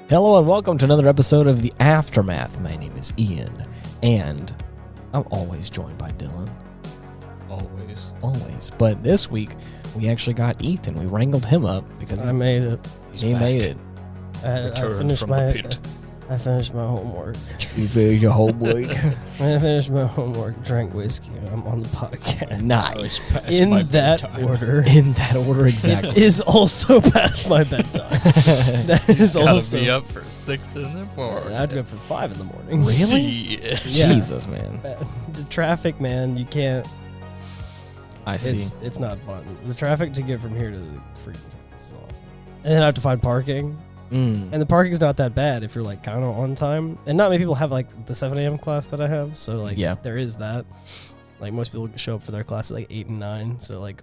Hello and welcome to another episode of The Aftermath. My name is Ian, and I'm always joined by Dylan. Always. But this week, we actually got Ethan. We wrangled him up because I made it. He made it. I finished my homework. You finished your homework? I finished my homework, drank whiskey, I'm on the podcast. Nice. In that order. In that order, exactly. It is also past my bedtime. That is Gotta also... be up for 6 in the morning. I have to be up for 5 in the morning. Really? Yeah. Jesus, man. The traffic, man, you can't... I see. It's not fun. The traffic to get from here to the freaking campus is awful. And then I have to find parking. And the parking's not that bad if you're like kind of on time. And not many people have like the 7 a.m. class that I have. So like there is that. Like most people show up for their class at like 8 and 9. So like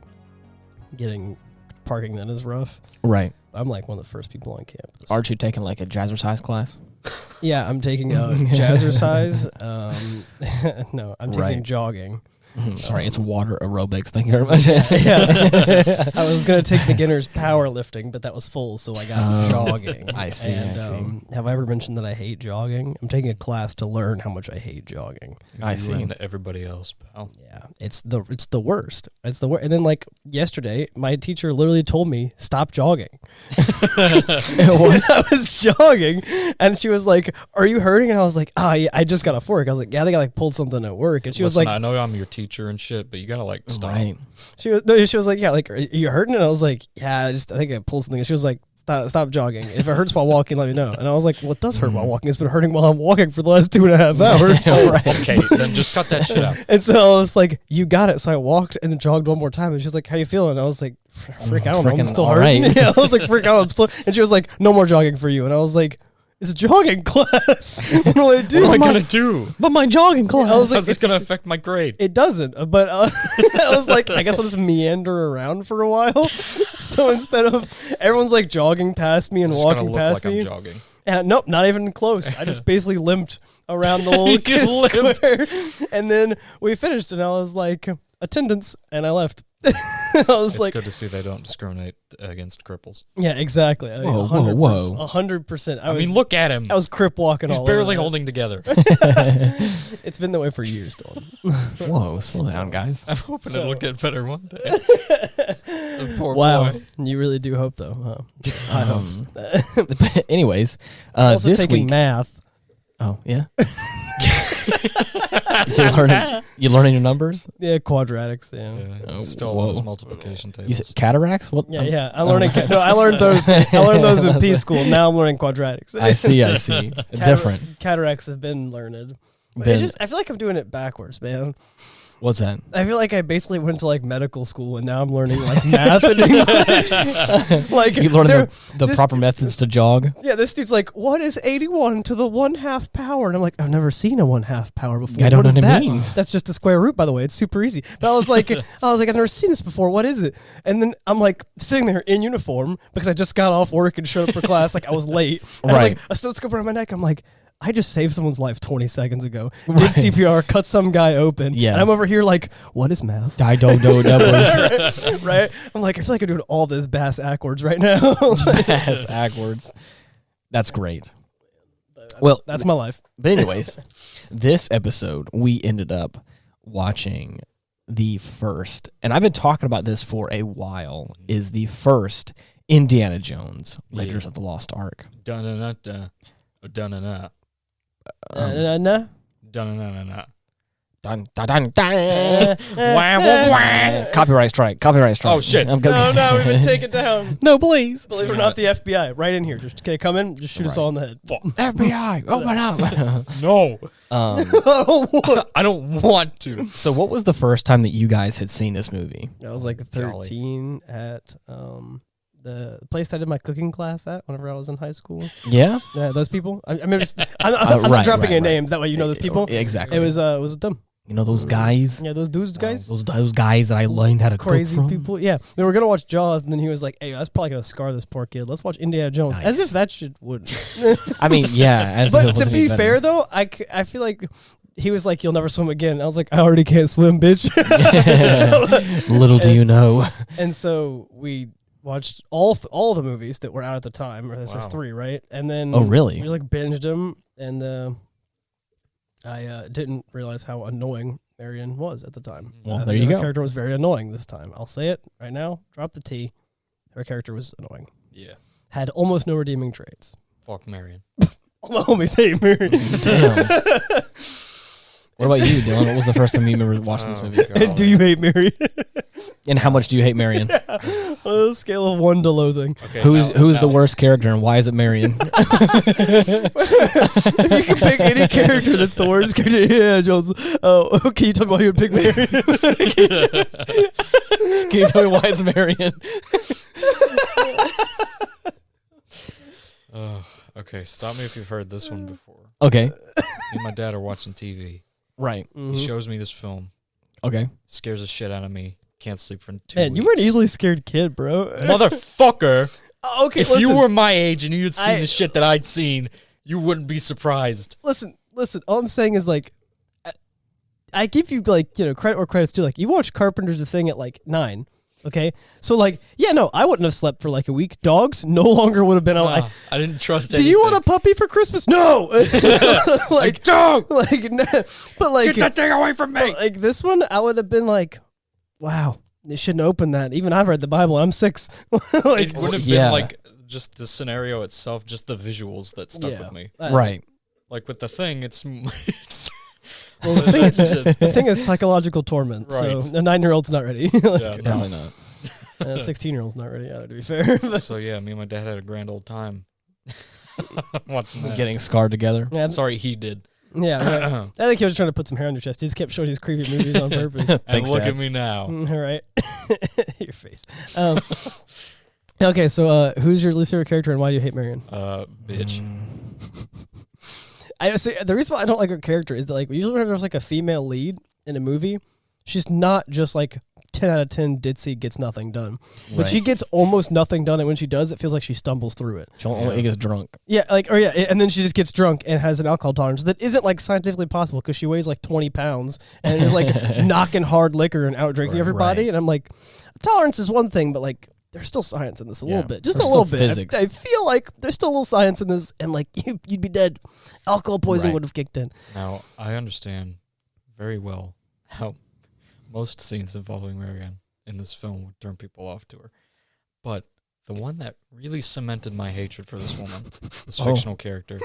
getting parking then is rough. Right. I'm like one of the first people on campus. Aren't you taking like a jazzercise class? Yeah, I'm taking jazzercise. No, I'm taking jogging. Sorry, it's water aerobics. Thank you very much. Yeah. I was going to take beginner's powerlifting, but that was full, so I got jogging. I see. Have I ever mentioned that I hate jogging? I'm taking a class to learn how much I hate jogging. I see. To everybody else, pal. Yeah, it's the worst. It's the worst. And then like yesterday, my teacher literally told me stop jogging. I was jogging, and she was like, "Are you hurting?" And I was like, "Oh, yeah, I just got off work." I was like, "Yeah, I think I like pulled something at work." And she was like, I know I'm your teacher and shit, but you gotta like stop. Right. She was like, "Yeah, like, are you hurting?" And I was like, "Yeah, I think I pulled something." And she was like, Stop jogging. If it hurts while walking, let me know. And I was like, well, it does hurt while walking. It's been hurting while I'm walking for the last 2.5 hours. Right. Okay, then just cut that shit out. And so I was like, you got it. So I walked and then jogged one more time. And she was like, how you feeling? And I was like, frick, I don't know. I'm still hurting. Right. Yeah, I was like, frick, I'm still. And she was like, no more jogging for you. And I was like, it's a jogging class. What do I do? What am I going to do? But my jogging class. I was like, how's this going to affect my grade? It doesn't. But I was like, I guess I'll just meander around for a while. So instead of everyone's like jogging past me and walking past me. I'm jogging. Nope, not even close. I just basically limped around the little kid square. And then we finished and I was like, attendance, and I left. It's good to see they don't discriminate against cripples. Yeah, exactly. Whoa. 100%. I mean, look at him. I was crip walking all over. He's barely holding together. It's been that way for years, Dylan. Whoa, slow down, guys. I'm hoping it'll get better one day. Poor wow. boy. You really do hope, though, huh? Anyways, also this taking week, math. Oh, yeah? You learning your numbers? Yeah, quadratics, yeah. It's still all those multiplication tables. You said cataracts? What? Yeah. I learned those in P school. Now I'm learning quadratics. I see. Different. Cataracts have been learned. It's just, I feel like I'm doing it backwards, man. What's that? I feel like I basically went to like medical school and now I'm learning like math and English. Like you learning the proper methods to jog? Yeah, this dude's like, what is 81 to the 1/2 power? And I'm like, I've never seen a 1/2 power before. I don't know what that it means. That's just the square root, by the way. It's super easy. But I was like, I've never seen this before. What is it? And then I'm like sitting there in uniform because I just got off work and showed up for class. Like I was late. And right. I had, like a stethoscope around my neck. I'm like, I just saved someone's life 20 seconds ago. Did CPR, cut some guy open. Yeah. And I'm over here like, what is math? Right? I'm like, I feel like I'm doing all this bass backwards right now. Bass backwards. That's great. Well, that's my life. But anyways, this episode, we ended up watching the first, and I've been talking about this for a while, is the first Indiana Jones, Raiders of the Lost Ark. Dun-dun-dun-dun. Nah. Dun-dun-dun-dun-dun. Dun, dun, dun, dun. Wah, wah, wah. Copyright strike. Oh, shit. No, we're going to take it down. No, please. Believe it or not, the FBI, right in here. Just come in, just shoot us all in the head. FBI, open up. No. I don't want to. So what was the first time that you guys had seen this movie? I was like 13 at the place I did my cooking class at whenever I was in high school. Yeah? Yeah, those people. I'm not dropping any names. That way you know those people. Exactly. It was with them. You know those guys? Yeah, those dudes guys. Those guys that I learned how to crazy cook from? people. Yeah, we were gonna watch Jaws, and then he was like, "Hey, that's probably gonna scar this poor kid. Let's watch Indiana Jones." Nice. As if that shit would. I mean, yeah. But to be fair, though, I feel like he was like, "You'll never swim again." I was like, "I already can't swim, bitch." Little do you know. And so we watched all the movies that were out at the time, or this is 3, right? And then really? We like binged them, and I didn't realize how annoying Marion was at the time. Well, there you go. Her character was very annoying this time. I'll say it right now. Drop the T. Her character was annoying. Yeah. Had almost no redeeming traits. Fuck Marion. All my homies hate Marion. Damn. What about you, Dylan? What was the first time you remember watching this movie? And do you hate Marion? And how much do you hate Marion? Yeah. On a scale of 1 to loathing. Okay, who's the worst character, and why is it Marion? If you can pick any character that's the worst character, yeah, Jones. Oh, can you tell me why you would pick Marion? Can you tell me why it's Marion? Okay, stop me if you've heard this one before. Okay. Me and my dad are watching TV. Right. Mm-hmm. He shows me this film. Okay. Scares the shit out of me. Can't sleep for 2 weeks. Man, you were an easily scared kid, bro. Motherfucker. Okay, if you were my age and you had seen the shit that I'd seen, you wouldn't be surprised. Listen. All I'm saying is, like, I give you, like, credit where credit's due. Like, you watched Carpenter's The Thing at, like, 9. Okay? So, like, yeah, no, I wouldn't have slept for, like, a week. Dogs no longer would have been on. I didn't trust anything. Do you want a puppy for Christmas? No! Like, don't! Like, no, but, like... Get that thing away from me! Like, this one, I would have been like, wow, you shouldn't open that. Even I've read the Bible. I'm 6. Like, it wouldn't have been, like, just the scenario itself, just the visuals that stuck with me. Right. Like, with The Thing, it's well, the thing is psychological torment. Right. So a 9-year-old's not ready. Definitely not. A 16-year-old's not ready either, to be fair. So yeah, me and my dad had a grand old time watching that. Getting scarred together. Yeah, Sorry, he did. Yeah, right. I think he was trying to put some hair on your chest. He just kept showing these creepy movies on purpose. And Thanks, look Dad. at me now. All right. Your face. Okay, so who's your least favorite character and why do you hate Marion? Bitch. I see, the reason why I don't like her character is that, like, usually when there's like a female lead in a movie, she's not just like 10 out of 10 ditzy gets nothing done, but she gets almost nothing done, and when she does, it feels like she stumbles through it. She only gets drunk. Yeah, and then she just gets drunk and has an alcohol tolerance that isn't like scientifically possible because she weighs like 20 pounds and is like knocking hard liquor and out drinking everybody, and I'm like, tolerance is one thing, but like, there's still science in this a little bit. Just There's a little still bit. physics. I feel like there's still a little science in this, and like you'd be dead. Alcohol poisoning would have kicked in. Now, I understand very well how most scenes involving Marianne in this film would turn people off to her. But the one that really cemented my hatred for this woman, this fictional character,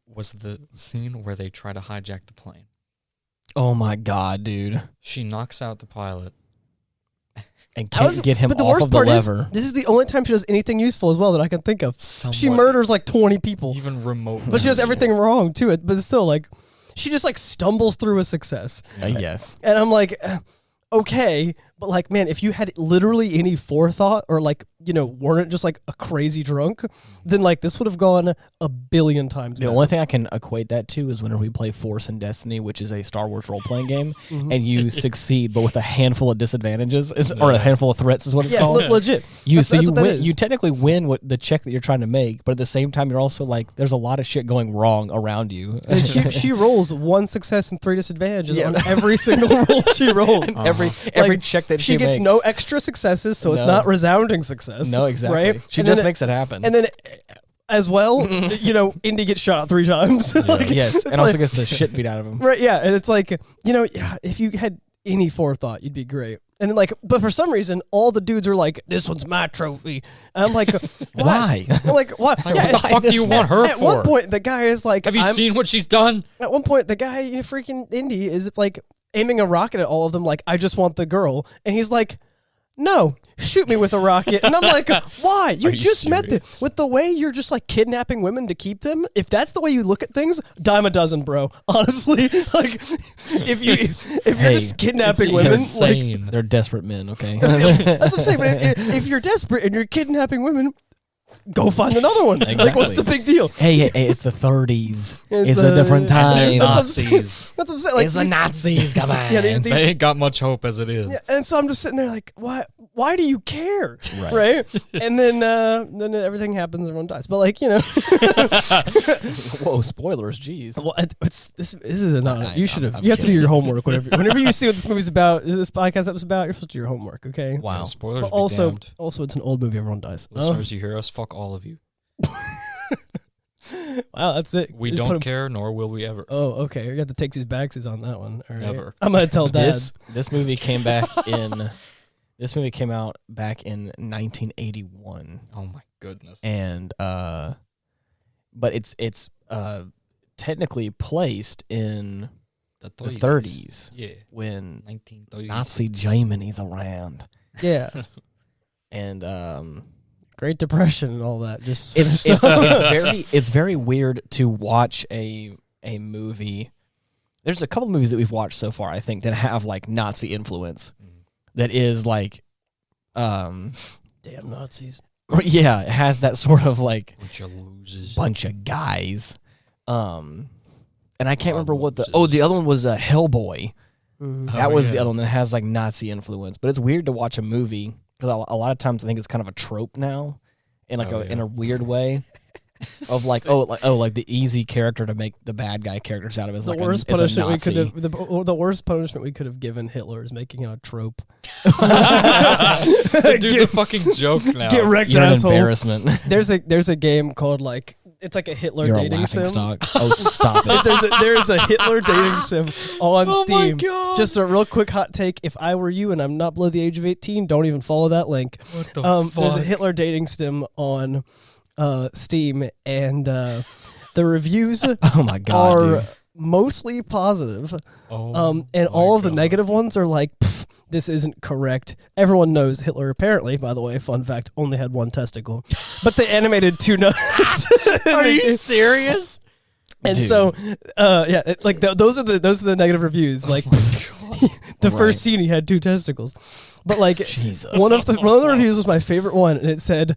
was the scene where they try to hijack the plane. Oh my God, dude. She knocks out the pilot. And can't get him off of the lever. This is the only time she does anything useful as well that I can think of. She murders like 20 people. Even remotely. But she does everything wrong to it. But still, like, she just like stumbles through a success. Yes. And I'm like, okay, but like, man, if you had literally any forethought or like, weren't just like a crazy drunk, then like this would have gone a billion times better. The only thing I can equate that to is whenever we play Force and Destiny, which is a Star Wars role-playing game, and you succeed, but with a handful of disadvantages, or a handful of threats is what it's called. Yeah, legit. You That's win. You technically win the check that you're trying to make, but at the same time, you're also like, there's a lot of shit going wrong around you. And she rolls 1 success and 3 disadvantages on every single roll she rolls. Every check that she makes. gets no extra successes, so it's not resounding success. No, exactly. Right? She just makes it happen. And then, as well, Indy gets shot 3 times. Yes, and also gets the shit beat out of him. Right, yeah, and it's like, if you had any forethought, you'd be great. And then, like, but for some reason, all the dudes are like, "This one's my trophy," and I'm like, "Why?" I'm like, "What? Like, what the fuck do you want her for?" At one point, the guy is like, "Have you seen what she's done?" At one point, the guy, freaking Indy, is like aiming a rocket at all of them, like, "I just want the girl," and he's like, "No, shoot me with a rocket." And I'm like, why? You just met them. With the way you're just like kidnapping women to keep them, if that's the way you look at things, dime a dozen, bro. Honestly, like if you're just kidnapping women, insane. like They're desperate men, okay? that's what I'm saying. But if you're desperate and you're kidnapping women, go find another one. Exactly. Like, what's the big deal? Hey, it's the 30s. It's a different time. Nazis. That's what I'm saying. Like, it's the Nazis, come on. Yeah, they ain't got much hope as it is. Yeah, and so I'm just sitting there like, why? why do you care? Right. Right? And then everything happens, everyone dies. But like, Whoa, spoilers, jeez. well, this is not. You should have. I'm You have to do kidding. your homework. Whenever you see what this movie's about, this podcast episode about, you're supposed to do your homework. Okay. Wow. Spoilers. But be also, damned. it's an old movie. Everyone dies. Listeners, you hear us? Fuck all of you. Wow, that's it. We Just don't put 'em- care, nor will we ever. Oh, okay. You got the takesies backsies on that one. All right. Never. I'm gonna tell Dad. This movie came back in. This movie came out back in 1981, Oh my goodness. and but it's technically placed in the 30s Yeah. when 1930s. Nazi Germany's around, Yeah. and Great Depression and all that. Just it's very weird to watch a movie. There's a couple movies that we've watched so far, I think, that have like Nazi influence. That is like, damn Nazis. yeah, it has that sort of like Bunch of losers. bunch of guys. And I can't remember what the Losers. other one was Hellboy. Mhm. That Oh, was yeah. the other one that has like Nazi influence. But it's weird to watch a movie because a lot of times I think it's kind of a trope now, in like Oh, in yeah. a weird way. Of like like the easy character to make the bad guy characters out of is The like worst is a punishment we Nazi. could have. The worst punishment we could have given Hitler is making him a trope. The dude's a fucking joke now. Get wrecked, You're an asshole. embarrassment. There's a game called like it's like a Hitler You're a dating laughing sim. stock. Oh, stop it. There's a Hitler dating sim on Oh my Steam. God. Just a real quick hot take. If I were you and I'm not below the age of 18, don't even follow that link. What the There's a fuck? Hitler dating sim on Steam, and the reviews Oh my god, are dude. mostly positive. Oh And my all of the God. negative ones are like, "Pff, this isn't correct. Everyone knows Hitler, apparently, by the way, fun fact, only had one testicle. But they animated two nuts. Are you serious? And Dude. so, those are the negative reviews. Like, the Right. first scene, he had two testicles. But like, Jesus. one of the reviews was my favorite one, and it said,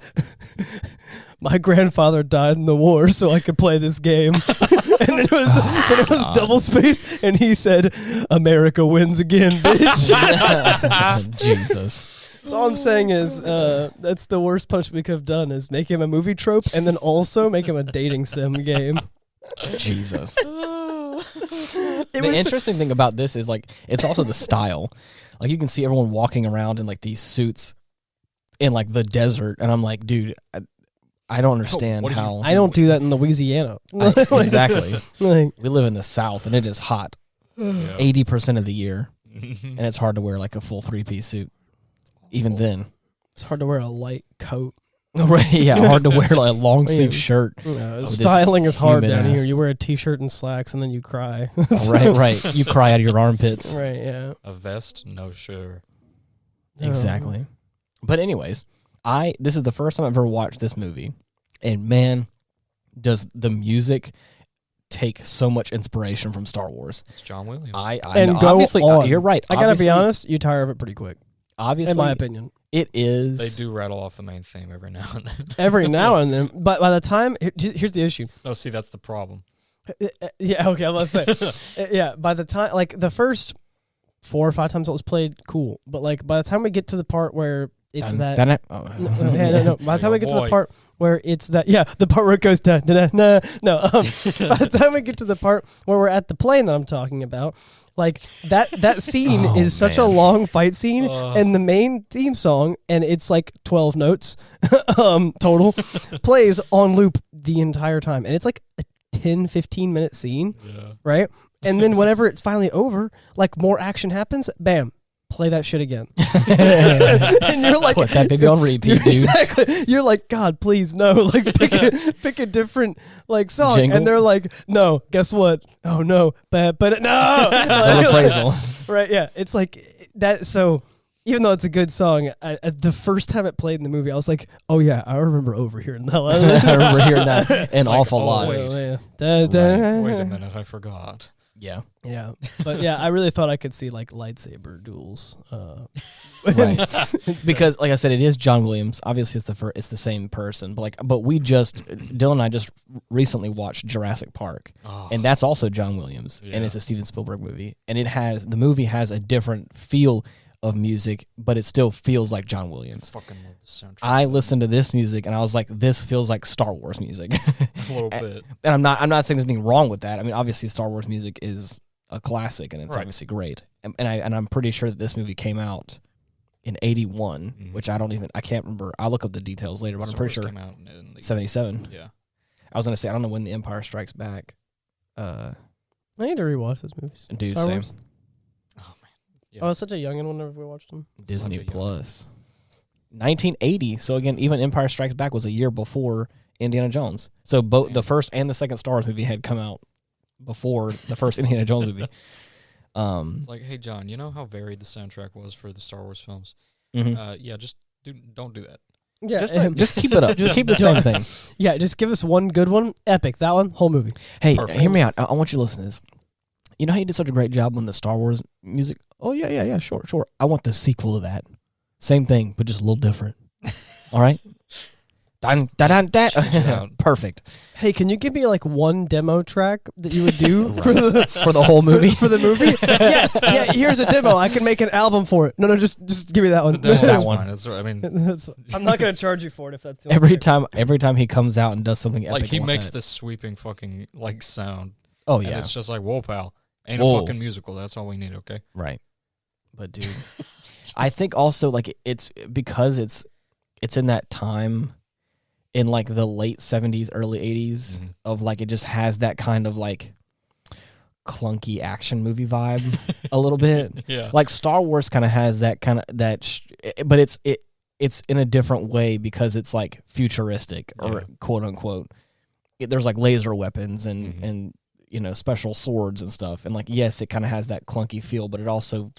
"My grandfather died in the war, so I could play this game." And then it was double spaced, and he said, "America wins again, bitch." Jesus. So all I'm saying is, that's the worst punishment we could have done is make him a movie trope, and then also make him a dating sim game. Jesus. It The was interesting thing about this is like it's also the style. Like you can see everyone walking around in like these suits in like the desert, and I'm like, dude, I don't understand what are you how. I don't do that in Louisiana. Exactly. Like, We live in the South, and it is hot 80% of the year, and it's hard to wear like a full 3-piece suit. Even then, it's hard to wear a light coat. right? Yeah, hard to wear like a long sleeve shirt. This styling is hard human down here. ass. You wear a t-shirt and slacks, and then you cry. Right. You cry out of your armpits. Right, yeah. A vest? No, sure. Exactly. But anyways, this is the first time I've ever watched this movie, and man, does the music take so much inspiration from Star Wars. It's John Williams. I And know, go obviously on. you're right. I gotta be Obviously- honest, you tire of it pretty quick, Obviously, in my opinion. it is. They do rattle off the main theme every now and then. Every now and then, but by the time here's the issue. No, see, that's the problem. Yeah, okay, let's say. Yeah, by the time like the first 4 or 5 times it was played, cool. But like by the time we get to the part where it's that Oh. no. By the time we get to the Boy. part where it's that, the part where it goes da da da na. No, by the time we get to the part where we're at the plane that I'm talking about, like that scene Oh, is such a man. long fight scene, and the main theme song, and it's like 12 notes, total, plays on loop the entire time, and it's like a 10-15 minute scene, Yeah. right? And then whenever it's finally over, like more action happens, bam. Play that shit again. And you're like, Put that baby on repeat, dude. Exactly. You're like, God, please, no. Like, pick a different like song. Jingle? And they're like, no. Guess what? Oh no, but no. Double appraisal. Right? Yeah. It's like that. So even though it's a good song, the first time it played in the movie, I was like, oh yeah, I remember overhearing that. I remember hearing that an awful oh, lot. wait. Yeah. Da, da. Wait a minute, I forgot. Yeah. Yeah, but yeah, I really thought I could see like lightsaber duels. Right. Because, like I said, it is John Williams. Obviously, it's the same person. But Dylan and I just recently watched Jurassic Park, Oh, and that's also John Williams, and Yeah. it's a Steven Spielberg movie, and the movie has a different feel of music, but it still feels like John Williams. Fucking love the soundtrack. I listened to this music and I was like, this feels like Star Wars music. A little bit. And I'm not saying there's anything wrong with that. I mean, obviously Star Wars music is a classic and it's Right. obviously great. And I'm pretty sure that this movie came out in 81, which I can't remember. I'll look up the details later, but Star I'm pretty Wars sure came out in the 77. Yeah. I was going to say, I don't know when The Empire Strikes Back. I need to rewatch this movie. Dude, Star same. Wars? Oh man. Yeah. I was such a youngin' whenever we watched them. Disney Such a young- Plus. 1980. So again, even Empire Strikes Back was a year before Indiana Jones. So both the first and the second Star Wars movie had come out before the first Indiana Jones movie. It's like, hey John, you know how varied the soundtrack was for the Star Wars films? Mhm. Yeah, just don't do that. Yeah, Just keep it up. Just keep the same thing. yeah. Just give us one good one. Epic. That one. Whole movie. Hey, Perfect. hear me out. I want you to listen to this. You know how you did such a great job on the Star Wars music? Oh, yeah, sure. I want the sequel to that. Same thing, but just a little different. All right? Dun, dun, dun, dun. Change it out. Perfect. Hey, can you give me like one demo track that you would do for For the whole movie? for the movie? yeah. Here's a demo. I can make an album for it. No, just give me that one. Just that That's one. fine. That's, I mean, I'm not gonna charge you for it if that's the only Every time he comes out and does something epic. like he I want makes that. this sweeping fucking like sound. Oh, And yeah. it's just like, whoa, pal. Ain't Whoa. a fucking musical. That's all we need, okay? Right. But, dude, I think also, like, it's because it's in that time in, like, the late 70s, early 80s Mhm. of, like, it just has that kind of, like, clunky action movie vibe a little bit. Yeah. Like, Star Wars kind of has that kind of, but it's in a different way because it's, like, futuristic or Yeah. quote-unquote. There's, like, laser weapons and, Mhm. and you know, special swords and stuff. And, like, yes, it kind of has that clunky feel, but it also...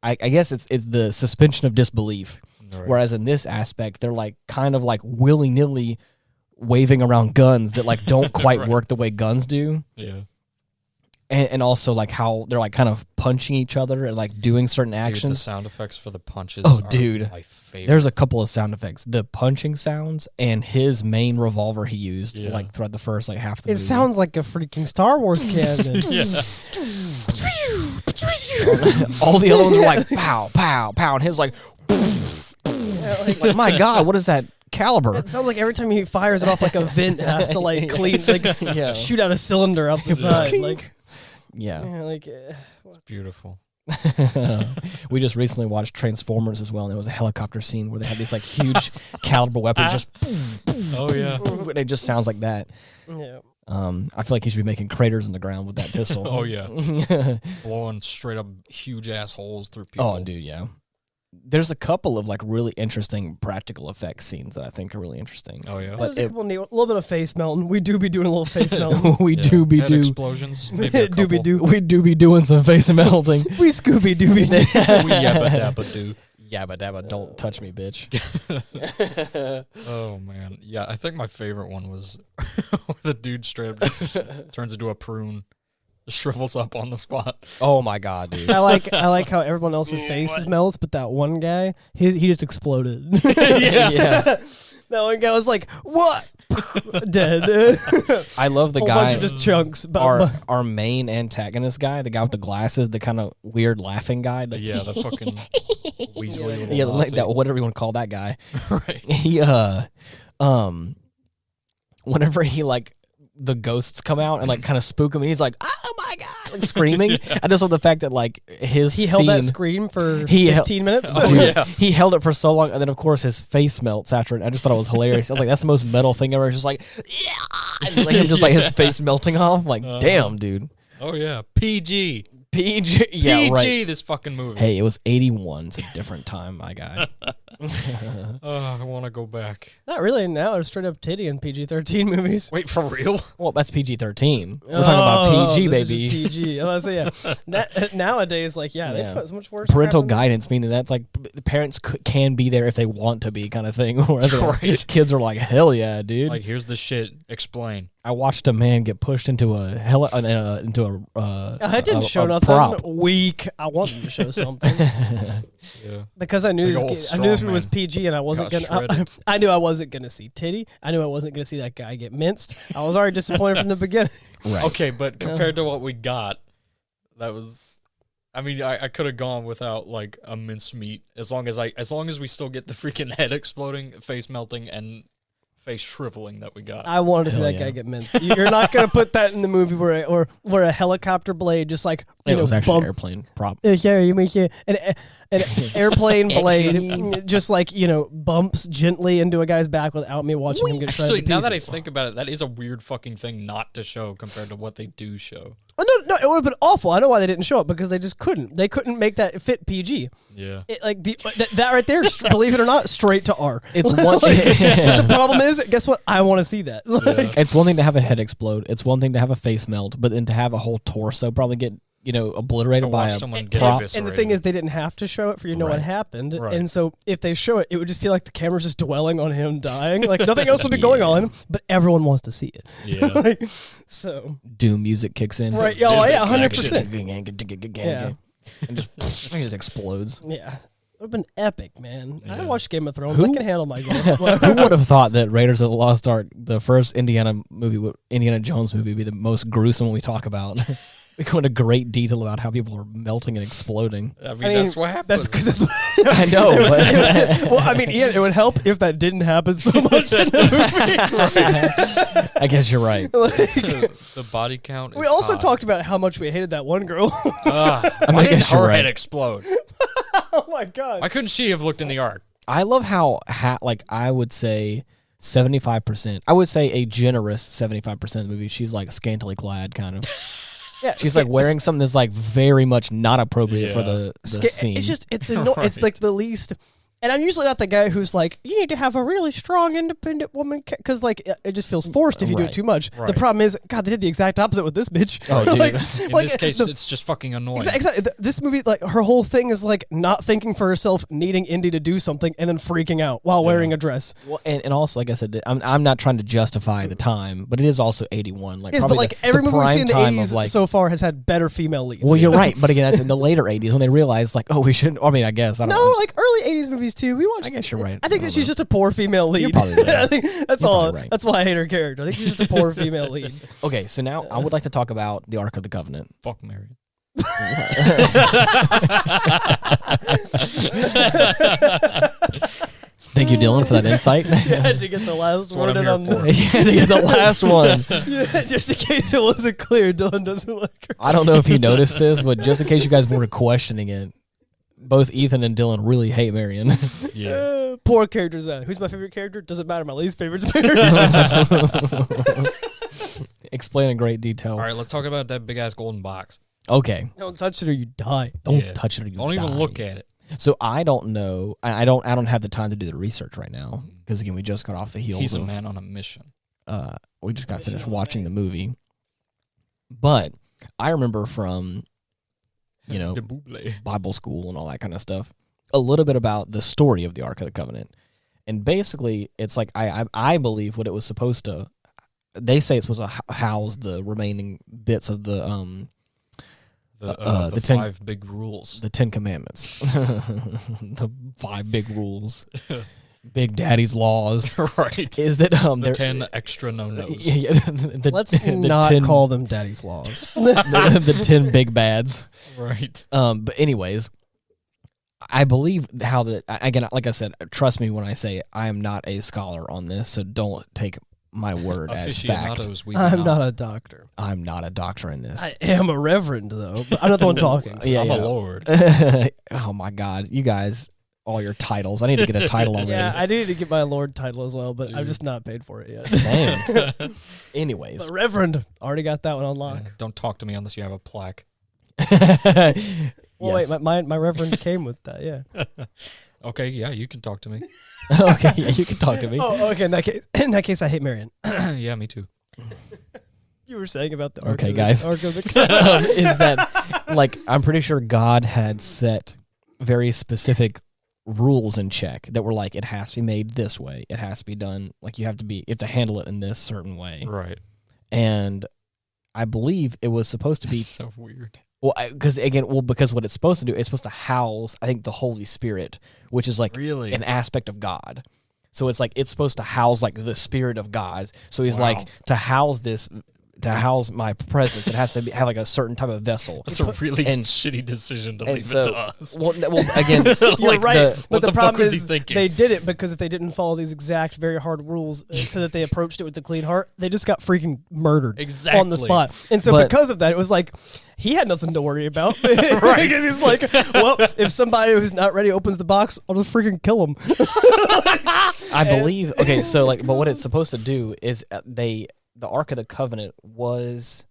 I guess it's the suspension of disbelief. Right. Whereas in this aspect, they're like kind of like willy-nilly waving around guns that like don't quite Right. work the way guns do. Yeah. And also like how they're like kind of punching each other and like doing certain Dude, the actions. sound effects for the punches Oh, are dude. my favorite. There's a couple of sound effects. The punching sounds and his main revolver he used Yeah. like throughout the first like half of the It movie. sounds like a freaking Star Wars cannon. Yeah. All the other ones are like pow, pow, pow, and his like, like my God, what is that caliber? It sounds like every time he fires it off, like a vent has to like clean, like Yeah. shoot out a cylinder out the side. Like, Yeah. It's beautiful. We just recently watched Transformers as well, and there was a helicopter scene where they had these like huge caliber weapons just Oh yeah. and it just sounds like that. yeah. I feel like he should be making craters in the ground with that pistol. Oh yeah. Blowing straight up huge ass holes through people. Oh, dude, yeah. There's a couple of like really interesting practical effects scenes that I think are really interesting. Oh yeah. But There's a couple neat, a little bit of face melting. We do be doing a little face melting. we Yeah. do be Head do explosions. Maybe a Do be couple. do. we do be doing some face melting. We Scooby Dooby Doo. We yabba dabba do. Yabba dabba, don't touch me, bitch. Oh man. Yeah, I think my favorite one was where the dude straight up just turns into a prune, shrivels up on the spot. Oh my God, dude. I like how everyone else's faces melts, but that one guy, he just exploded. Yeah. That one guy was like, "What?" Dead. I love the Whole guy. bunch of just chunks. our main antagonist guy, the guy with the glasses, the kind of weird laughing guy. The, Yeah, the fucking Weasley little yeah, like Nazi. that, whatever you want to call that guy. Right. He whenever he like the ghosts come out and like kind of spook him, and he's like, "Oh my God!" like screaming. I just love the fact that like his he held that scene- scream for He hel- 15 minutes. Oh, Dude, yeah. he held it for so long, and then of course his face melts after it. I just thought it was hilarious. I was like, "That's the most metal thing ever." It's just like, yeah, and like, it's just like his face melting off. Like, damn, dude. Oh yeah. PG. PG, yeah, PG right. this fucking movie. Hey, it was 81. It's a different time, my guy. Oh, I want to go back. Not really. Now it's straight up titty in PG-13 movies. Wait, for real? Well, that's PG-13. We're talking about PG, this is baby. just PG. I was say, yeah. Nowadays, like, yeah, Yeah. they put so much worse. Parental crap in there. guidance, meaning that's like the parents can be there if they want to be, kind of thing. Whereas Right. kids are like, hell yeah, dude. Like, here's the shit. Explain. I watched a man get pushed into a I didn't show a nothing. prop. Weak. I wanted to show something Yeah. because I knew Big this. old I knew this strong movie was man. PG, and I wasn't Got gonna. shredded. I knew I wasn't gonna see titty. I knew I wasn't gonna see that guy get minced. I was already disappointed from the beginning. Right. Okay, but compared to what we got, that was I mean, I could have gone without like a mincemeat as long as we still get the freaking head exploding, face melting, and face shriveling that we got. I wanted to see Hell that guy yeah. get minced. You're not gonna put that in the movie where a helicopter blade just like It was actually an bump. airplane prop. Yeah, you make an airplane blade just like bumps gently into a guy's back without me watching him get shredded Actually, to now that I pieces. think about it, that is a weird fucking thing not to show compared to what they do show. Oh, no, it would have been awful. I know why they didn't show it, because they just couldn't. They couldn't make that fit PG. Yeah. That right there, believe it or not, straight to R. It's one. But the problem is, guess what? I want to see that. It's one thing to have a head explode. It's one thing to have a face melt, but then to have a whole torso probably get obliterated To by watch a someone get prop. eviscerated. And the thing is, they didn't have to show it for you to know what Right. happened. Right. And so if they show it, it would just feel like the camera's just dwelling on him dying. Like nothing else would be going on, but everyone wants to see it. Yeah. So Doom music kicks in. right, oh yeah, 100%. Yeah. And just explodes. Yeah, would have been epic, man. I Yeah. watched Game of Thrones. I can handle my game. Who would have thought that Raiders of the Lost Ark, the first Indiana Jones movie, would be the most gruesome one we talk about? We go into great detail about how people are melting and exploding. I mean, that's what happens. That's because I know. But well, I mean, Ian, it would help if that didn't happen so much in the movie. I guess you're right. The body count is We also high. talked about how much we hated that one girl. Why I didn't guess you're her right. head explode? Oh my god! Why couldn't she have looked in the ark? I love how, I would say 75%. I would say a generous 75% of the movie. She's like scantily clad, kind of. Yeah, She's like wearing something that's like very much not appropriate for the scene. It's just it's like the least. And I'm usually not the guy who's like, you need to have a really strong, independent woman, because like it just feels forced if you do it Right. too much. The Right. problem is, God, they did the exact opposite with this bitch. Oh, dude. In this case, it's just fucking annoying. Exactly. This movie, like her whole thing is like not thinking for herself, needing Indy to do something, and then freaking out while wearing a dress. Well, and also, like I said, I'm not trying to justify the time, but it is also 81. Like, Yes, but probably like the every movie we've prime seen in the time 80s of like. so far has had better female leads. Well, you're right, but again, that's in the later 80s when they realized like, oh, we shouldn't. I mean, I guess I don't No, know. like early 80s movies too. We watched. I guess you're right. I think I that don't she's know. just a poor female lead. You're probably right. I think that's You're all. probably right. That's why I hate her character. I think she's just a poor female lead. Okay, so now I would like to talk about the Ark of the Covenant. Fuck Marion. Thank you, Dylan, for that insight. You had to get the last what word I'm in here on for. this. You had to get the last one. Yeah, just in case it wasn't clear, Dylan doesn't like her. I don't know if you noticed this, but just in case you guys were questioning it, both Ethan and Dylan really hate Marion. Yeah. Poor characters. Who's my favorite character? Doesn't matter. My least favorite's Mary. Explain in great detail. All right, let's talk about that big ass golden box. Okay. Don't touch it or you die. Don't Yeah. touch it or you Don't even die. look at it. So I don't know. I don't have the time to do the research right now because again we just got off the heels He's a of man on a mission. we just got finished watching the movie. But I remember from De Buble. Bible school and all that kind of stuff a little bit about the story of the Ark of the Covenant. And basically it's like I believe what it was supposed to, they say it's supposed to house the remaining bits of the The 5 big rules. the 10 Commandments, the 5 big rules, Big Daddy's laws. Right. Is that The they're- 10 extra no-nos. Yeah, Let's not 10, call them daddy's laws. the 10 big bads. Right. But anyways, I believe how the again, like I said, trust me when I say I am not a scholar on this, so don't take my word as fact. Aficionados, we I'm do not a doctor. I'm not a doctor in this. I am a reverend, though. But I'm not the one talking. So. Yeah, I'm yeah. a lord. Oh my God, you guys, all your titles. I need to get a title already. Yeah, I do need to get my Lord title as well, but I'm Dude. just not paid for it yet. Damn. Anyways, But Reverend, already got that one on lock. Yeah, don't talk to me unless you have a plaque. Well, yes. wait, my Reverend came with that, yeah. Okay, yeah, you can talk to me. Okay, yeah, you can talk to me. Oh, okay, in that case, I hate Marion. Yeah, me too. You were saying about the Ark Okay, of guys. The, Ark of the Is that like I'm pretty sure God had set very specific rules in check that were like it has to be made this way, it has to be done like you have to handle it in this certain way, Right. and I believe it was supposed to be It's so weird. well because what it's supposed to do, it's supposed to house I think the Holy Spirit, which is like Really? an aspect of God. So it's like it's supposed to house like the Spirit of God. So he's Wow. like to house this house my presents, it has to have like a certain type of vessel. That's a really shitty decision to leave it to us. Well, again, You're right. But the problem is thinking? they did it because if they didn't follow these exact, very hard rules, so that they approached it with a clean heart, they just got freaking murdered on the spot. And so because of that, it was like he had nothing to worry about. Right? Because he's like, well, if somebody who's not ready opens the box, I'll just freaking kill him. I believe. Okay, so like, but what it's supposed to do is the Ark of the Covenant was,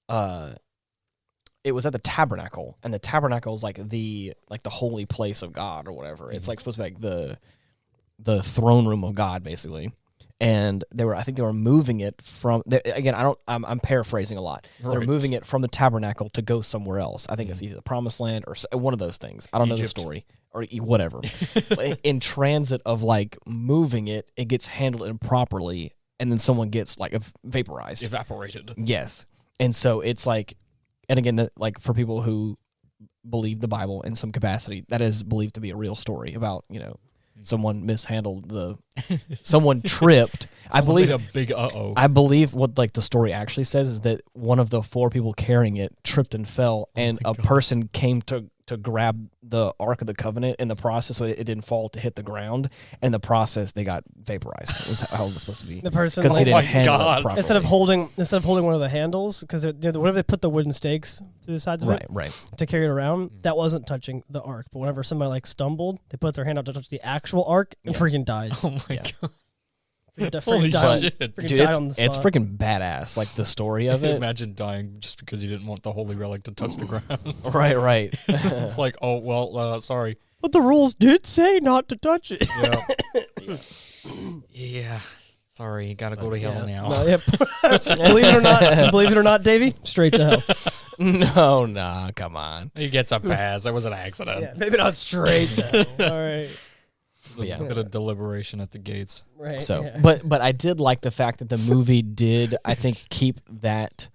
it was at the tabernacle, and the tabernacle is like the holy place of God or whatever. Mm-hmm. It's like supposed to be like the throne room of God, basically. And I think they were moving it from. Again, I'm paraphrasing a lot. Right. They're moving it from the tabernacle to go somewhere else. I think it's either the Promised Land or one of those things. I don't know the story or whatever. In transit of like moving it, it gets handled improperly. And then someone gets like vaporized. Evaporated. Yes. And so it's like, and again, like for people who believe the Bible in some capacity, that is believed to be a real story about, someone mishandled someone tripped. I believe made a big uh-oh. I believe what like the story actually says is that one of the 4 people carrying it tripped and fell, and a person came to grab the Ark of the Covenant in the process, so it didn't fall to hit the ground. And in the process, they got vaporized. It was how it was supposed to be. The person, because he didn't handle it properly. Instead of holding one of the handles, because whenever they put the wooden stakes through the sides of it, to carry it around, that wasn't touching the Ark. But whenever somebody like stumbled, they put their hand out to touch the actual Ark and freaking died. Oh my god. Holy shit. Dude, it's freaking badass, like the story of it. Imagine dying just because you didn't want the holy relic to touch the ground. Right. It's like, oh, well, sorry. But the rules did say not to touch it. Yeah. Yeah. Sorry, you gotta go to hell now. Believe it or not, Davey, straight to hell. No, nah, come on. He gets a pass. That was an accident. Yeah, maybe not straight to hell. All right. A bit of deliberation at the gates. Right. So, but I did like the fact that the movie did, I think, keep that.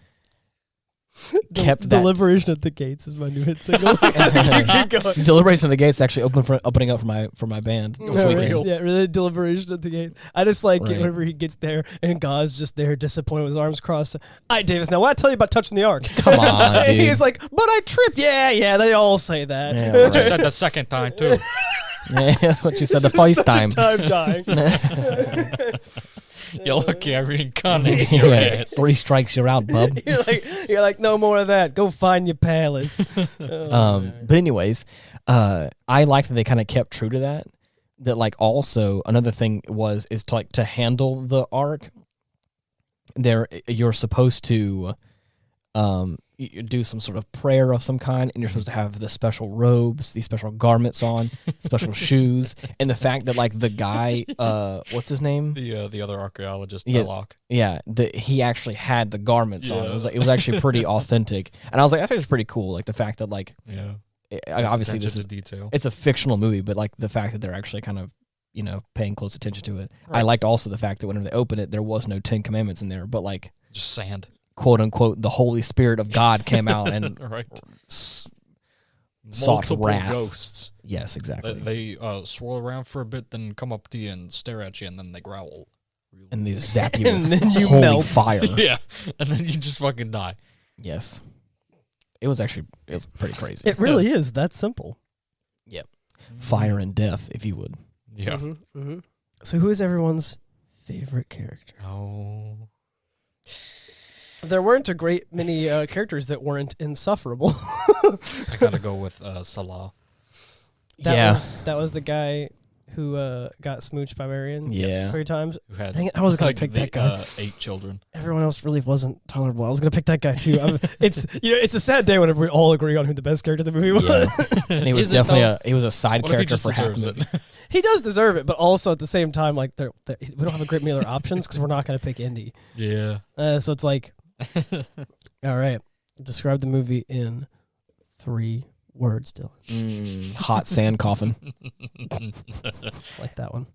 Deliberation at the Gates is my new hit single. Keep going. Deliberation at the Gates actually opening up for my band. Yeah, really. Deliberation at the Gates. I just like it whenever he gets there and God's just there, disappointed with his arms crossed. All right, Davis. Now, what I tell you about touching the Ark? Come on, dude. He's like, but I tripped. Yeah. They all say that. Yeah, right. You said the second time too. Yeah, that's what you said the first time. Dying. You're lucky I reincarnated your ass. 3 strikes, you're out, bub. you're like, no more of that. Go find your palace. But anyways, I liked that they kind of kept true to that. That like also another thing is to handle the Ark. You're supposed to you do some sort of prayer of some kind, and you're supposed to have the special robes, these special garments on, special shoes, and the fact that like the guy, what's his name? The other archaeologist, Belloc. Yeah, he actually had the garments on. It was actually pretty authentic, and I was like, that's actually pretty cool. Like the fact that like, obviously this is detail. It's a fictional movie, but like the fact that they're actually kind of paying close attention to it. Right. I liked also the fact that whenever they opened it, there was no 10 Commandments in there, but like just sand. "Quote unquote," the Holy Spirit of God came out and sought wrath. Ghosts. Yes, exactly. They swirl around for a bit, then come up to you and stare at you, and then they growl. And they zap you and with then you holy melt. fire. Yeah, and then you just fucking die. Yes. It was pretty crazy. It really is that simple. Yep. Fire and death, if you would. Yeah. Mm-hmm, mm-hmm. So who is everyone's favorite character? Oh. There weren't a great many characters that weren't insufferable. I gotta go with Salah. That was the guy who got smooched by Marion 3 times. Who had, dang it, I was going to pick that guy. 8 children. Everyone else really wasn't tolerable. I was going to pick that guy too. It's a sad day whenever we all agree on who the best character in the movie was. Yeah. And he was definitely a side character for half the movie. He does deserve it, but also at the same time, like we don't have a great many other options because we're not going to pick Indy. Yeah. So it's like, all right, describe the movie in 3 words, Dylan. Hot sand coffin. Like that one.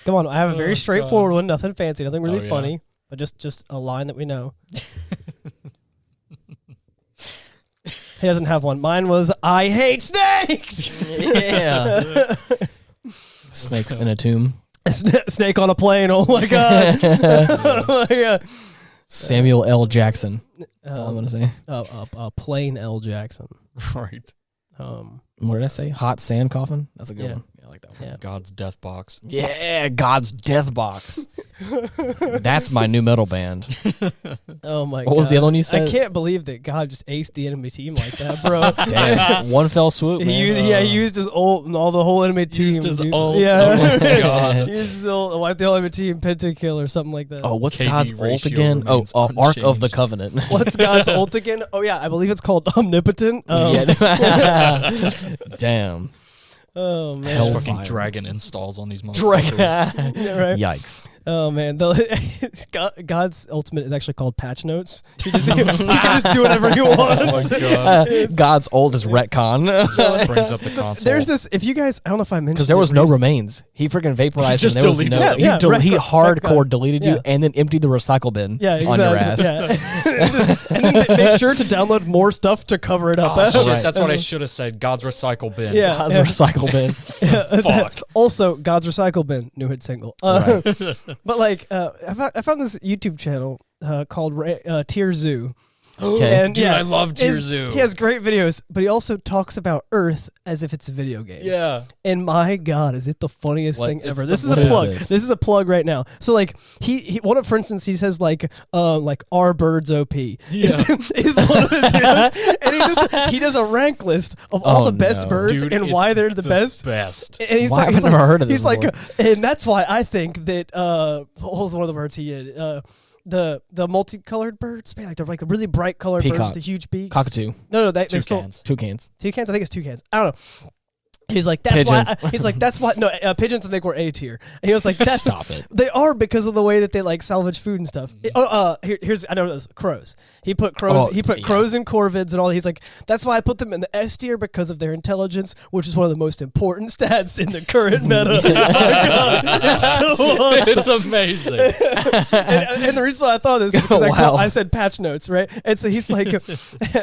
Come on, I have a very straightforward one, nothing fancy, nothing really funny, but just a line that we know. He doesn't have one. Mine was, I hate snakes! Yeah. Snakes in a tomb. Snake on a plane. Oh my god. Oh my god. Samuel L. Jackson. That's all I'm gonna say. Plain L. Jackson. Right. What did I say? Hot sand coffin. That's a good one. Yeah, I like that one. Yeah. God's death box. Yeah, God's Death Box. That's my new metal band. Oh my god. What was the other one you said? I can't believe that God just aced the enemy team like that, bro. Damn, one fell swoop, man. He used his ult and all the whole enemy team. Used his dude. ult. Yeah. Oh my God. He used his ult, wiped the whole enemy team, pentakill or something like that. Oh, what's KD God's ult ratio again? Oh, remains Ark of the unchanged. Covenant. What's God's ult again? Oh yeah, I believe it's called Omnipotent. Yeah. Damn. Oh man. Hell. Fucking Fire. dragon installs on these motherfuckers. Yeah, right. Yikes. Oh man, God's ultimate is actually called patch notes. He can just do whatever he wants. Oh my God. God's ult is retcon. Brings up the console. There's this. If you guys, I don't know if I mentioned Because there was it no recently. remains. He freaking vaporized Just and there was deleted no. it. Yeah, he right, hardcore right. deleted Yeah. you and then emptied the recycle bin Yeah, exactly. on your ass. Yeah. And then make sure to download more stuff to cover it up. Oh, shit, Right. that's what I should have said. God's recycle bin. Yeah. God's recycle bin. Fuck. Also, God's Recycle Bin, new hit single. But like, I found this YouTube channel called Tier Zoo. Okay. And Dude, yeah, I love Tier his- Zoo. He has great videos, but he also talks about Earth as if it's a video game. Yeah. And my God, is it the funniest thing ever? This is a what is plug. this? This is a plug right now. So like he for instance, he says like our birds OP. Yeah. is one of his videos. And he does a rank list of all Oh, the best no. birds Dude, and why it's they're the best. Best. And he's Why? like, I've he's never like, heard of this he's like, before. and that's why I think that what was one of the birds he did? The multicolored birds, man, like they're like the really bright colored birds, Peacock. with the huge beaks. Cockatoo. No, they still Toucans. Toucans. toucans. I think it's toucans. I don't know. He's like, that's why. Pigeons. He's like, that's why. No, pigeons I think were A tier. And he was like, that's Stop it. They are because of the way that they like salvage food and stuff. Here's I know this crows. He put crows. Oh, he put yeah. crows and corvids and all. He's like, that's why I put them in the S tier because of their intelligence, which is one of the most important stats in the current meta. Oh my God, it's so awesome. It's amazing. and the reason why I thought this is because Wow. I said patch notes, right? And so he's like,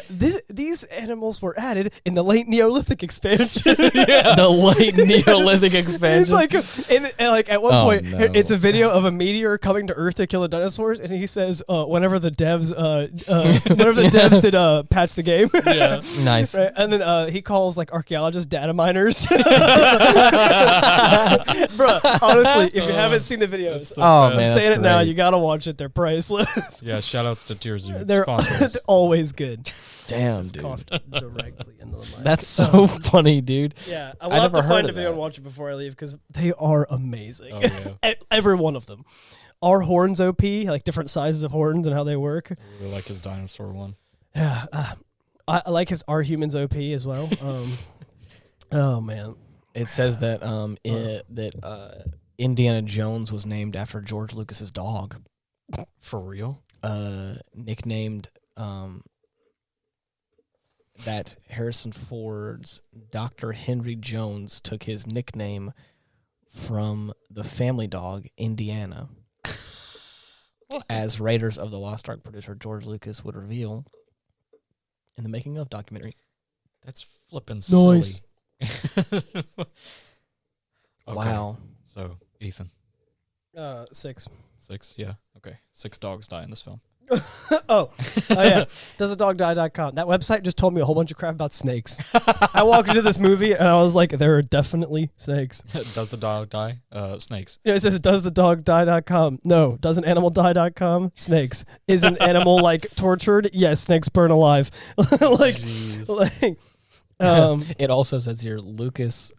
these animals were added in the late Neolithic expansion. The late Neolithic And expansion. it's like, and like at one Oh, point, no. it's a video of a meteor coming to Earth to kill the dinosaurs, and he says, whenever the devs did patch the game, Yeah. Nice. right? And then he calls like archaeologists data miners. Bro, honestly, if you haven't seen the videos, Oh, I'm man, saying that's it now, great. you gotta watch it. They're priceless. Yeah, shout outs to Tier Zoo. They're Sponsors. always good. Damn, Just dude. coughed directly into the mic. That's so funny, dude. Yeah, I I will have never to heard find a of video that. and watch it before I leave because they are amazing. Oh, yeah. Every one of them. Our horns OP, like different sizes of horns and how they work. I really like his dinosaur one. Yeah, I like his Our Humans OP as well. Oh man, It says that Indiana Jones was named after George Lucas's dog, For real? nicknamed that Harrison Ford's Dr. Henry Jones took his nickname from the family dog Indiana. As Raiders of the Lost Ark producer George Lucas would reveal in the making of documentary. That's flippin' silly. Nice. Okay, Wow. So, Ethan. 6. 6, yeah. Okay. 6 dogs die in this film. Oh yeah. DoesTheDogDie.com. That website just told me a whole bunch of crap about snakes. I walked into this movie and I was like, there are definitely snakes. Does the dog die? Snakes. Yeah, it says DoesTheDogDie.com. No. Doesn'tAnimalDie.com? Snakes. Is an animal like tortured? Yes, snakes burn alive. like, Jeez. like, It also says here Lucas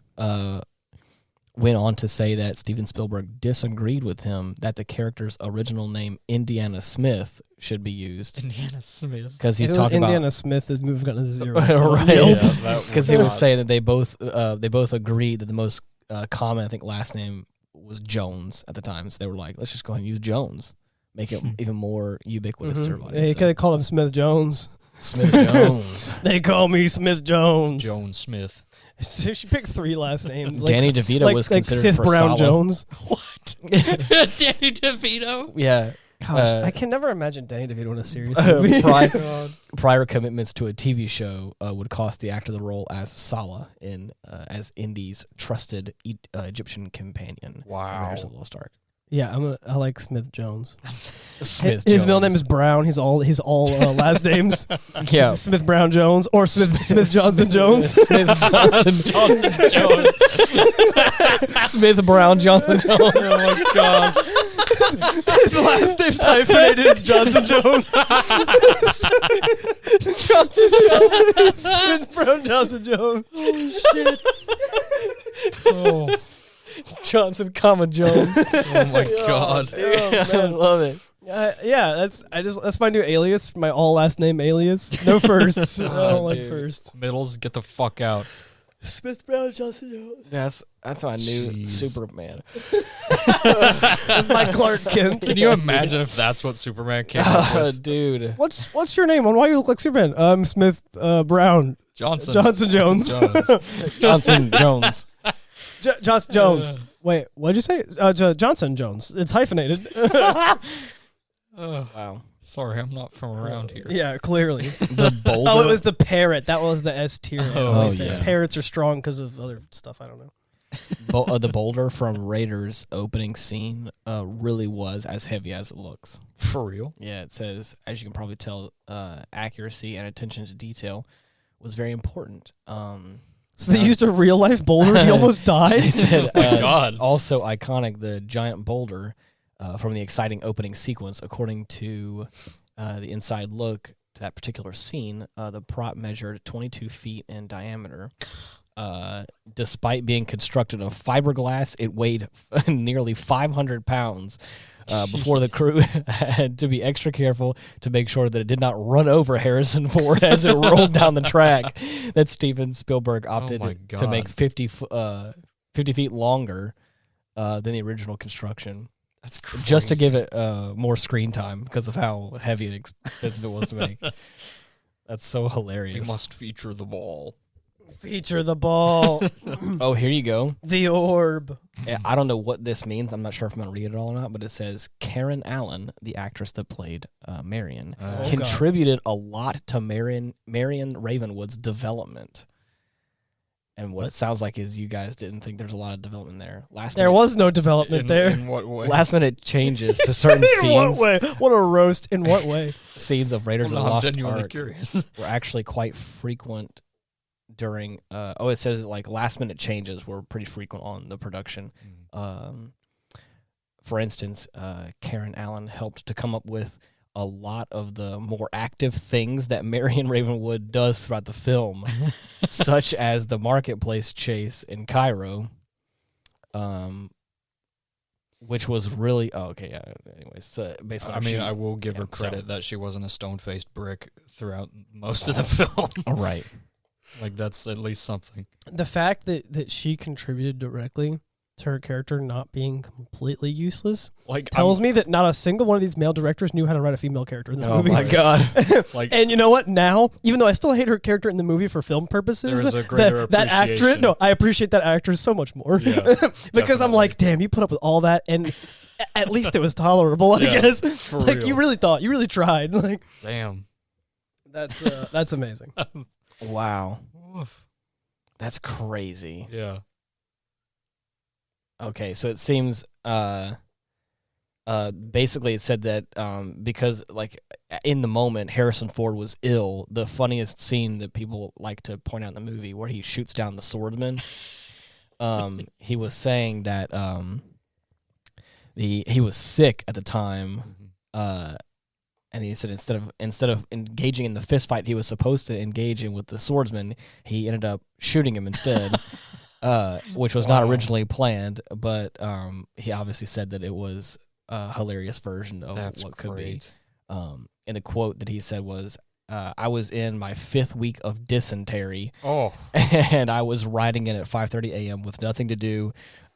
went on to say that Steven Spielberg disagreed with him that the character's original name Indiana Smith should be used Indiana Smith. because he if it was talked Indiana about Smith, the movie got a 0. Right. Yeah, because he was saying that they both agreed that the most common I think last name was Jones at the time, so they were like, let's just go ahead and use Jones, make it even more ubiquitous to everybody. They So, called him Smith Jones. Smith Jones, They call me Smith Jones. Jones Smith. She picked 3 last names. Danny DeVito like, was like considered Sith for Brown Sala. Jones. What? Danny DeVito? Yeah, Gosh, I can never imagine Danny DeVito in a serious movie. Prior commitments to a TV show would cost the actor the role as Salah in as Indy's trusted Egyptian companion. Wow. Raiders of the Lost Ark. Yeah, I like Smith Jones. Smith His Jones. middle name is Brown. He's all last names. Yeah. Smith Brown Jones or Smith Johnson Jones. Smith Johnson Jones. Smith Brown Johnson Jones. Oh my god. His last name's hyphenated. It's Johnson Jones. Johnson Jones. Smith Brown Johnson Jones. Holy shit. Oh. Johnson, comma Jones. Oh my god. Dude, I love it. Yeah, that's my new alias, my all last name alias. No firsts. I don't like dude. firsts. Middles, get the fuck out. Smith Brown Johnson Jones. That's my new Jeez. Superman. That's my Clark Kent. Can you imagine if that's what Superman came up with? Dude. What's your name? Why do you look like Superman? I'm Smith Brown Johnson Jones. Johnson Jones. Johnson Jones. Wait, what'd you say? Johnson Jones. It's hyphenated. Wow. Sorry, I'm not from around here. Yeah, clearly. The boulder. Oh, it was the parrot. That was the S tier. Oh, yeah. Parrots are strong because of other stuff. I don't know. The boulder from Raiders opening scene really was as heavy as it looks. For real? Yeah, it says, as you can probably tell, accuracy and attention to detail was very important. So they used a real life boulder. He almost died. They said, Oh my God. Also iconic, the giant boulder from the exciting opening sequence. According to the inside look to that particular scene, the prop measured 22 feet in diameter. Despite being constructed of fiberglass, it weighed nearly 500 pounds. Before the crew had to be extra careful to make sure that it did not run over Harrison Ford as it rolled down the track. That Steven Spielberg opted to make 50 feet longer than the original construction. That's crazy. Just to give it more screen time because of how heavy and expensive it was to make. That's so hilarious. We must feature the ball. Feature the ball. Oh, here you go. The orb. I don't know what this means. I'm not sure if I'm going to read it all or not, but it says Karen Allen, the actress that played Marion, contributed a lot to Marion Ravenwood's development. And what it sounds like is you guys didn't think there's a lot of development there. There was no development there. In what way? Last minute changes to certain In scenes. what way? What a roast. In what way? Scenes of Raiders of the I'm Lost genuinely Ark curious. were actually quite frequent during it says like last minute changes were pretty frequent on the production. For instance, Karen Allen helped to come up with a lot of the more active things that Marion Ravenwood does throughout the film, such as the marketplace chase in Cairo, which was really anyways, based on I will give her credit that she wasn't a stone-faced brick throughout most of the film. Right. Like, that's at least something. The fact that she contributed directly to her character not being completely useless tells me that not a single one of these male directors knew how to write a female character in this movie. Oh my God. And you know what? Now, even though I still hate her character in the movie for film purposes, there is a greater that actress, appreciation. I appreciate that actress so much more. Yeah, because I'm like, damn, you put up with all that, and at least it was tolerable, I guess. For like, real. you really tried. Like, Damn. that's amazing. Wow. Oof. That's crazy. Yeah. Okay, so it seems basically it said that because like in the moment Harrison Ford was ill, the funniest scene that people like to point out in the movie where he shoots down the swordsman, he was saying that he was sick at the time, and he said instead of engaging in the fist fight he was supposed to engage in with the swordsman, he ended up shooting him instead. Which was not originally planned, but he obviously said that it was a hilarious version of what could be. And the quote that he said was, I was in my 5th week of dysentery, and I was riding in at 5:30 a.m. with nothing to do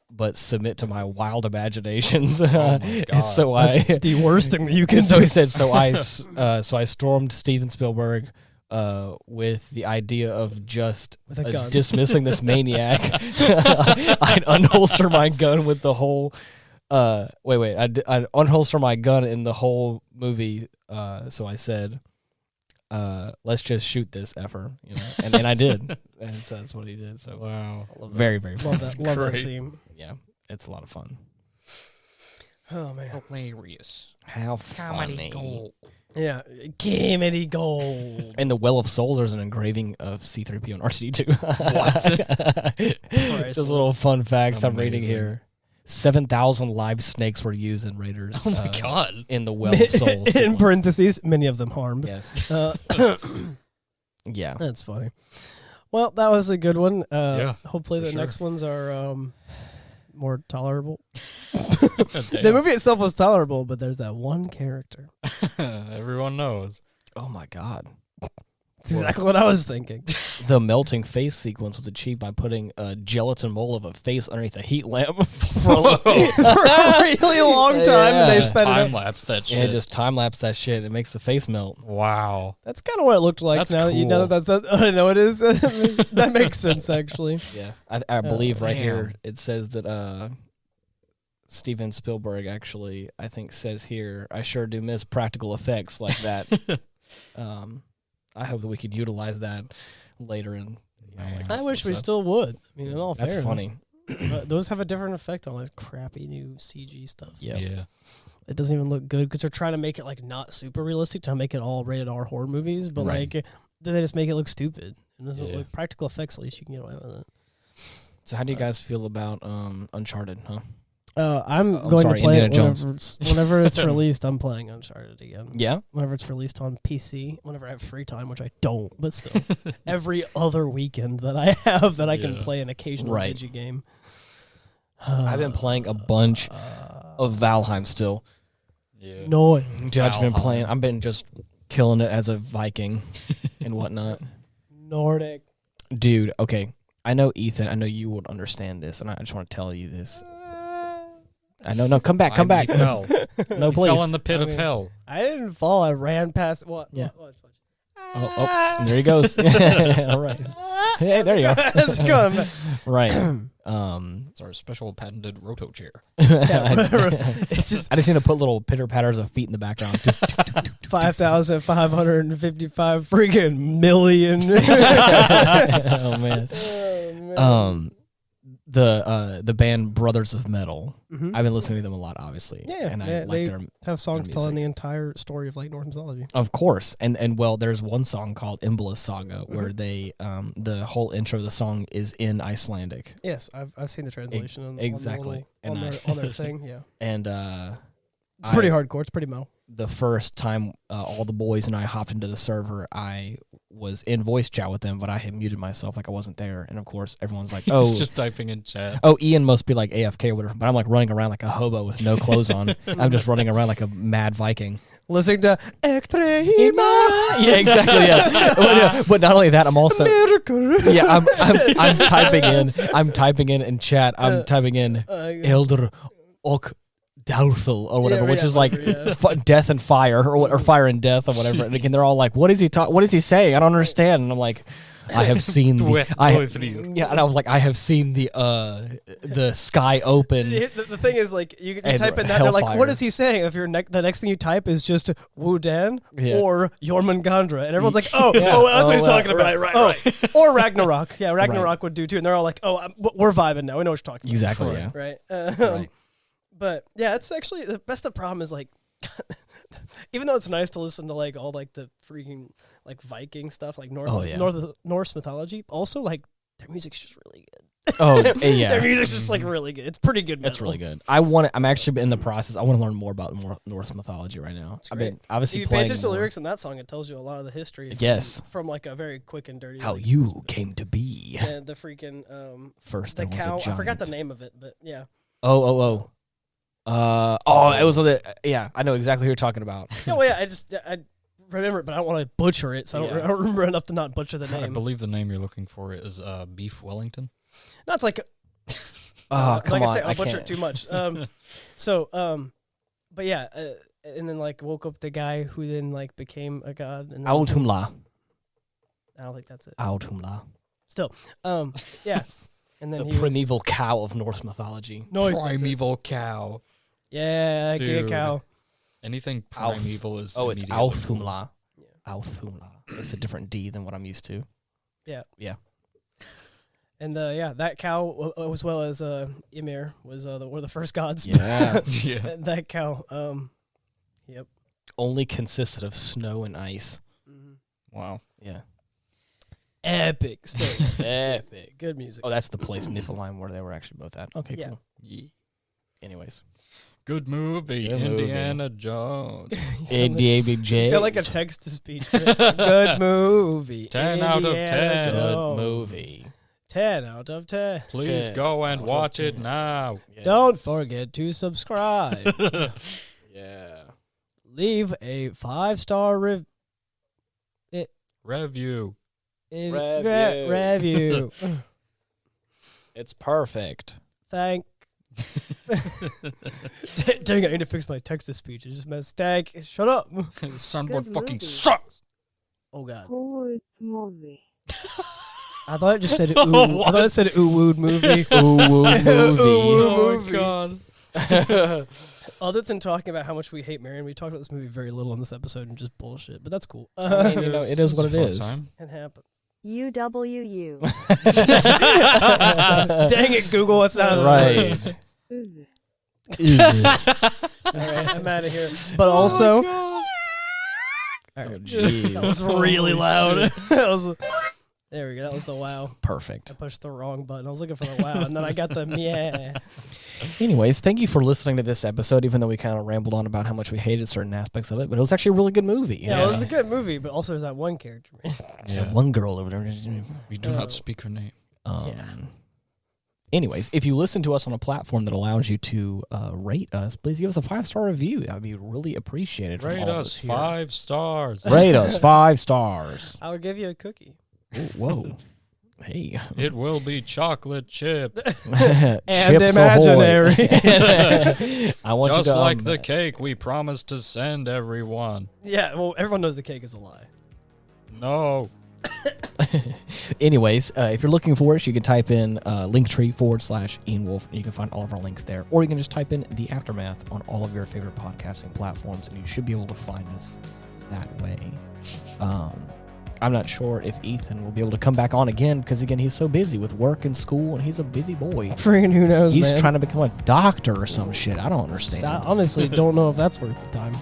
but submit to my wild imaginations. Oh my God. So That's the worst thing that you can so do. he said, so I stormed Steven Spielberg with the idea of just With a gun. dismissing this maniac. I'd unholster my gun with the whole Wait. I unholster my gun in the whole movie. So I said, let's just shoot this effer, you know, and I did, and so that's what he did. So wow, very fun. Love that scene. Yeah, it's a lot of fun. Oh man, hilarious. How funny. Yeah, comedy gold. In the Well of Souls, there's an engraving of C-3PO and R2-D2. What? Just little fun facts I'm reading Amazing. here. 7,000 live snakes were used in Raiders. Oh my god! In the Well of Souls. In sequence. parentheses, many of them harmed. Yes. Yeah. That's funny. Well, that was a good one. Yeah, Hopefully the for sure. next ones are more tolerable. Damn. The movie itself was tolerable, but there's that one character. Everyone knows. Oh my God. That's exactly what I was thinking. The melting face sequence was achieved by putting a gelatin mold of a face underneath a heat lamp for For a really long time, and they Yeah. sped it Time up. lapse that Yeah, shit. just time lapse that shit. It makes the face melt. Wow. That's kind of what it looked like. That's Now that you know cool. that I know it is. That makes sense, actually. Yeah, I believe right damn. here it says that Steven Spielberg actually, I think, says here, I sure do miss practical effects like that. I hope that we could utilize that later in. Man. I wish we still would. I mean, in all That's fairness. funny. But those have a different effect on like crappy new CG stuff. Yeah. Yeah. It doesn't even look good because they're trying to make it like not super realistic to make it all rated R horror movies, but Right. like then they just make it look stupid. And doesn't Yeah. look practical effects. At least you can get away with it. So how do you guys feel about Uncharted? Huh? I'm I'm going sorry, to play it Indiana Jones. whenever it's released. I'm playing Uncharted again. Yeah. Whenever it's released on PC, whenever I have free time, which I don't, but still, every other weekend that I have that I can Yeah. play an occasional Right. digi game. I've been playing a bunch of Valheim still. Yeah. No, Dude, I've been just killing it as a Viking and whatnot. Nordic. Dude, okay. I know Ethan, I know you would understand this, and I just want to tell you this. I know, no, come back. He fell. No, He please. fell in the pit I of mean- hell. I didn't fall. I ran past. What? Yeah. What? Oh, and there he goes. All right. Hey, there you go. It's going. Right. It's our special patented roto chair. It's just I just need to put little pitter patters of feet in the background. Just 5,555 freaking million. oh man. Oh, man. The band Brothers of Metal. Mhm. I've been listening to them a lot, obviously. Yeah, and I they- like they their. have songs music. telling the entire story of like Norse mythology. Of course, and well, there's one song called Imbla Saga where they the whole intro of the song is in Icelandic, Yes, I've seen the translation on, exactly. on, And on their thing. Yeah, and it's pretty hardcore. It's pretty metal. The first time all the boys and I hopped into the server, I was in voice chat with them, but I had muted myself like I wasn't there, and of course everyone's like, "Oh, He's just typing in chat. oh, Ian must be like AFK or whatever." But I'm like running around like a hobo with no clothes on. I'm just running around like a mad Viking. Listening to Ektrehima. Yeah, exactly. Yeah, but not only that, I'm also yeah, I'm typing in chat. I'm typing in Elder Ok Dalthel or whatever, which is like death and fire or fire and death or whatever. And again, they're all like, "What is he What is he saying? I don't understand." And I'm like, "I have seen the yeah," and I was like, "I have seen the sky open." The thing is, like, you And type in that, they're like, Hellfire. what is he saying? If you're the next thing you type is just Wudan Yeah. or Jormungandr, and everyone's like, oh, Yeah. oh, that's what he's Oh, talking about. right. Or Ragnarok. Yeah, Ragnarok would do too. And they're all like, oh, we're vibing now. We know what you're talking about. Exactly. Yeah. Right. Right. But yeah, it's actually the best. The problem is like, even though it's nice to listen to like all like the freaking like Viking stuff, like Norse mythology, also like their music's just really good. Oh yeah. Their music's just like really good. It's pretty good. That's metal. really good. I'm actually in the process. I want to learn more about Norse mythology right now. I've been obviously If you pay playing attention to the more. lyrics in that song, it tells you a lot of the history. Yes. From like a very quick and dirty. How like, you came to be. the freaking First, the there was cow. a giant. I forgot the name of it, but yeah. Oh. It was on the. Yeah, I know exactly who you're talking about. No, well, yeah. I remember it, but I don't want to butcher it, so I Yeah. don't remember enough to not butcher the I name. believe the name you're looking for is Beef Wellington. No, it's like. Oh, come like on! I say, I'll butcher can't. it too much. But yeah, and then like woke up the guy who then like became a god. And then, Autumla. I don't think that's it. Autumla. Still, yeah. And then The he primeval cow of Norse mythology. was, Primeval cow. Yeah, get a Dude. cow. Anything Alf. primeval is Oh, it's immediately cool. Alfumla. Yeah. Alfumla. It's a different D than what I'm used to. And that cow, as well as Ymir, was were the first gods. Yeah. Yeah. That cow. Yep. Only consisted of snow and ice. Mhm. Wow. Yeah. Epic. Still Epic. good music. Oh, that's the place, Niflheim, where they were actually both at. Okay, Yeah. cool. Yeah. Anyways. Good movie, Good movie. Indiana Jones. ADABJ. Sound like a text to speech. Good movie. 10 out of Indiana 10. Good Jones. movie. 10 out of 10. Please 10 go and out of watch 10. it now. Don't Yes. forget to subscribe. Yeah. Leave a 5-star Review. review. It's perfect. Thank. Dang, I need to fix my text to speech. It's just mistake. Shut up. This soundboard Good fucking movie. sucks. Oh God. Good movie. I thought it just said ooh. Oh, I thought it said ooh woo movie. Ooh, woo, movie. Ooh, movie. God. Other than talking about how much we hate Marion, we talked about this movie very little in this episode and just bullshit. But that's cool. I mean, you know, it is what it Fun is. time. It happens. UWU. Dang it, Google. That's not Right. All right, I'm out of here. But also, Oh, that jeez. was really loud. That was. There we go. That was the wow. Perfect. I pushed the wrong button. I was looking for the wow, and then I got the yeah. Anyways, thank you for listening to this episode, even though we kind of rambled on about how much we hated certain aspects of it, but it was actually a really good movie. Yeah, it was a good movie, but also there's that one character. So one girl over there. We do not speak her name. Yeah. Anyways, if you listen to us on a platform that allows you to rate us, please give us a 5-star review. That would be really appreciated. From Rate all of us here. 5 stars. Rate us 5 stars. I'll give you a cookie. Ooh, whoa. Hey. It will be chocolate chip. And Chips imaginary. Ahoy. I want Just you to like the cake we promised to send everyone. Yeah, well, everyone knows the cake is a lie. No. Anyways, if you're looking for us, you can type in linktree/Ian Wolf, and you can find all of our links there. Or you can just type in The Aftermath on all of your favorite podcasting platforms, and you should be able to find us that way. I'm not sure if Ethan will be able to come back on again because, again, he's so busy with work and school, and he's a busy boy. Freaking who knows, He's man. trying to become a doctor or some shit. I don't understand. I honestly don't know if that's worth the time.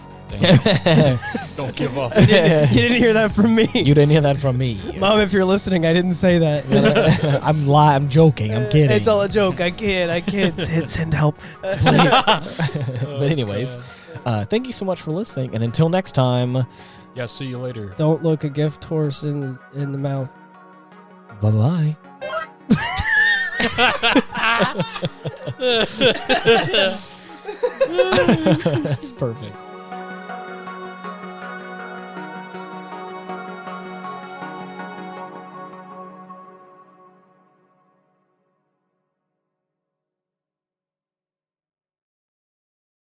Don't give up. You didn't hear that from me. You didn't hear that from me. Mom, if you're listening, I didn't say that. I'm joking. I'm kidding. It's all a joke. I kid. Send help. But anyways, thank you so much for listening, and until next time, Yeah, see you later. Don't look a gift horse in the mouth. bye-bye. That's perfect.